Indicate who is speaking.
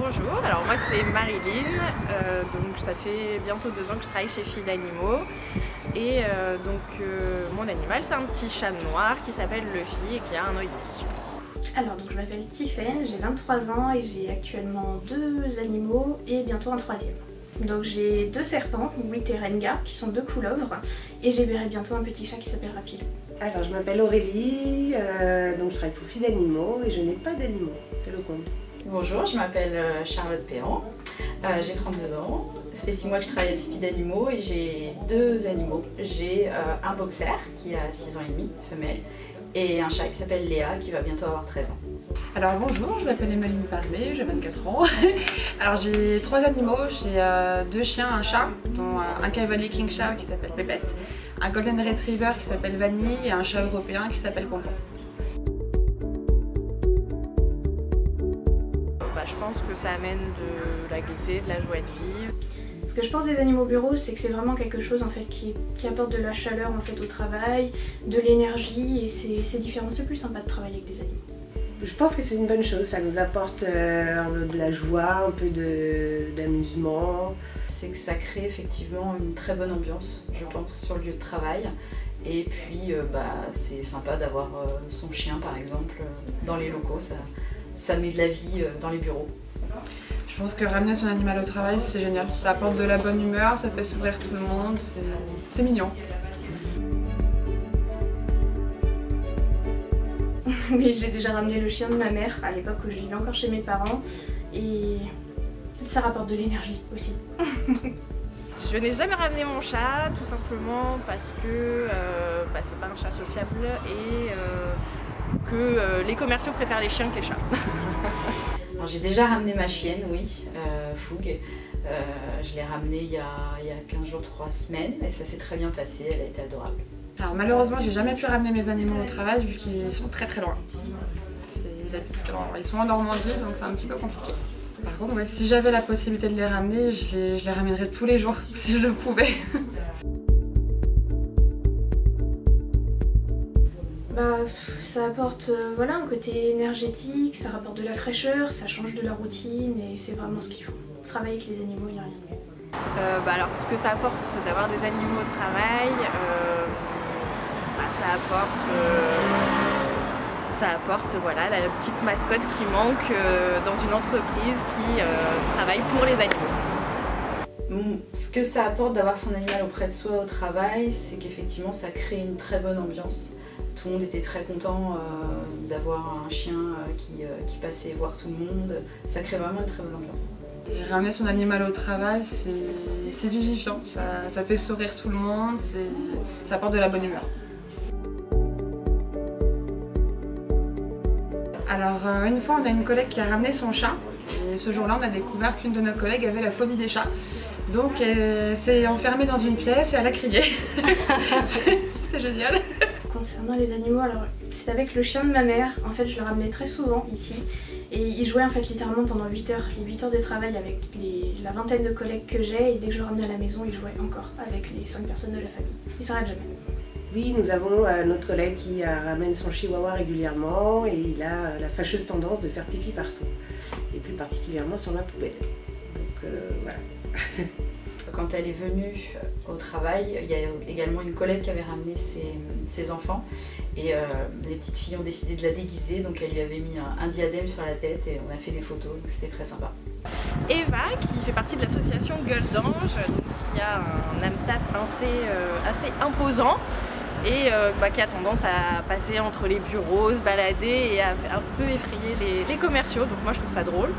Speaker 1: Bonjour, alors moi c'est Marilyn, donc ça fait bientôt 2 ans que je travaille chez Filles d'Animaux et mon animal c'est un petit chat noir qui s'appelle Luffy et qui a 1 an et demi.
Speaker 2: Alors donc je m'appelle Tiffaine, j'ai 23 ans et j'ai actuellement 2 animaux et bientôt un 3e. Donc j'ai 2 serpents, Wit et Renga, qui sont 2 couleuvres et j'ai bientôt un petit chat qui s'appelle Rapil.
Speaker 3: Alors je m'appelle Aurélie, donc je travaille pour Filles d'Animaux et je n'ai pas d'animaux, c'est le comble.
Speaker 4: Bonjour, je m'appelle Charlotte Perron, j'ai 32 ans, ça fait 6 mois que je travaille à Filles d'Animaux et j'ai 2 animaux. J'ai un boxer qui a 6 ans et demi, femelle, et un chat qui s'appelle Léa qui va bientôt avoir 13 ans.
Speaker 5: Alors bonjour, je m'appelle Emmeline Parlé, j'ai 24 ans. Alors j'ai 3 animaux, j'ai 2 chiens, un chat, dont un Cavalier King Charles qui s'appelle Pépette, un Golden Retriever qui s'appelle Vanille et un chat européen qui s'appelle Pompon.
Speaker 1: Je pense que ça amène de la gaieté, de la joie de vivre.
Speaker 2: Ce que je pense des animaux bureaux, c'est que c'est vraiment quelque chose en fait, qui apporte de la chaleur en fait, au travail, de l'énergie et c'est différent, c'est plus sympa de travailler avec des animaux.
Speaker 3: Je pense que c'est une bonne chose, ça nous apporte de la joie, un peu d'amusement.
Speaker 4: C'est que ça crée effectivement une très bonne ambiance, je pense, sur le lieu de travail. Et puis c'est sympa d'avoir son chien par exemple dans les locaux, ça met de la vie dans les bureaux.
Speaker 5: Je pense que ramener son animal au travail c'est génial, ça apporte de la bonne humeur, ça fait sourire tout le monde, c'est mignon.
Speaker 2: Oui, j'ai déjà ramené le chien de ma mère à l'époque où je vivais encore chez mes parents et ça rapporte de l'énergie aussi.
Speaker 1: Je n'ai jamais ramené mon chat, tout simplement parce que c'est pas un chat sociable et que les commerciaux préfèrent les chiens que les chats.
Speaker 4: J'ai déjà ramené ma chienne, oui, Fougue. Je l'ai ramenée il y a 15 jours, 3 semaines et ça s'est très bien passé, elle a été adorable.
Speaker 5: Alors malheureusement j'ai jamais pu ramener mes animaux au travail vu qu'ils sont très loin. Ils sont en Normandie donc c'est un petit peu compliqué. Par contre si j'avais la possibilité de les ramener, je les ramènerais tous les jours si je le pouvais.
Speaker 2: Ça apporte un côté énergétique, ça rapporte de la fraîcheur, ça change de la routine et c'est vraiment ce qu'il faut. Travailler avec les animaux, il n'y a rien de mieux.
Speaker 1: Alors ce que ça apporte d'avoir des animaux au travail, ça apporte la petite mascotte qui manque dans une entreprise qui travaille pour les animaux.
Speaker 4: Ce que ça apporte d'avoir son animal auprès de soi au travail, c'est qu'effectivement ça crée une très bonne ambiance. Tout le monde était très content d'avoir un chien qui passait voir tout le monde. Ça crée vraiment une très bonne ambiance.
Speaker 5: Et ramener son animal au travail, c'est vivifiant. Ça fait sourire tout le monde, ça apporte de la bonne humeur. Alors une fois on a une collègue qui a ramené son chat et ce jour-là on a découvert qu'une de nos collègues avait la phobie des chats. Donc elle s'est enfermée dans une pièce et elle a crié. C'était génial.
Speaker 2: Concernant les animaux, alors c'est avec le chien de ma mère, en fait je le ramenais très souvent ici et il jouait en fait littéralement pendant 8 heures, les 8 heures de travail avec la vingtaine de collègues que j'ai et dès que je le ramenais à la maison il jouait encore avec les 5 personnes de la famille. Il s'arrête jamais.
Speaker 3: Oui, nous avons notre collègue qui ramène son chihuahua régulièrement et il a la fâcheuse tendance de faire pipi partout et plus particulièrement sur la poubelle. Donc voilà.
Speaker 4: Quand elle est venue au travail, il y a également une collègue qui avait ramené ses enfants et les petites filles ont décidé de la déguiser, donc elle lui avait mis un diadème sur la tête et on a fait des photos, donc c'était très sympa.
Speaker 1: Eva, qui fait partie de l'association Gueule d'Ange, qui a un âme-staff assez imposant et qui a tendance à passer entre les bureaux, se balader et à un peu effrayer les commerciaux, donc moi je trouve ça drôle.